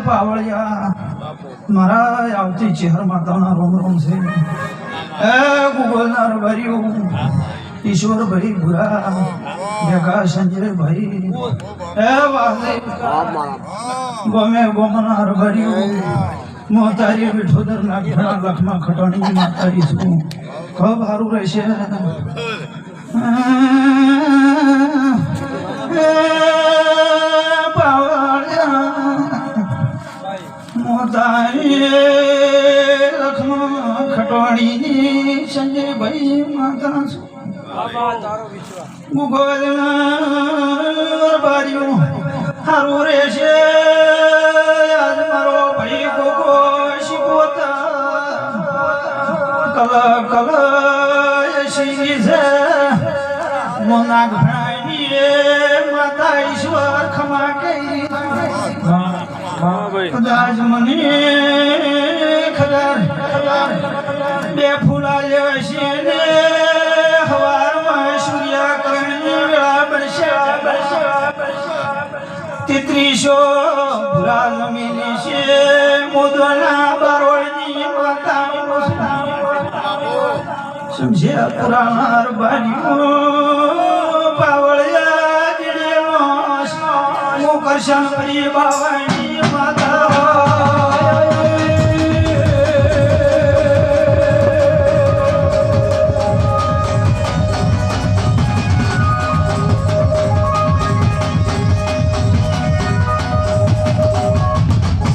પાવળિયા મારા આવતી ચહેર માતાના રોમ રોમ છે એ ગુગલનાર ભર્યું ઈશ્વરભાઈ ભુરા ભેગા સંજયભાઈ એ વાલે ગમે ગમનાર ભર્યું મોતારી વિઠોદર ના ઘણા લખમાં ખટાણી માતારી છું ખૂબ સારું રહેશે ખટવાણી સંજયભાઈ માતા છું ગુગલ બાર્યું સારું રહેશે આજ મારો ભાઈ ગોગો શીખવતા કલા કલા શીખી છે મોના ઘણાની માતા ઈશ્વર ખમા કરી કદાચ મને ખબર બે ફૂલા લેશે ને હવારમાં સૂર્યકરણની વેળા બનશે તેત્રીસો ભૂલા જમીને છે મોદના બારોળની માતા સમજ્યા પુરાણ બારીઓ પાવળિયા જીડેલો કરશન કરી બાવાની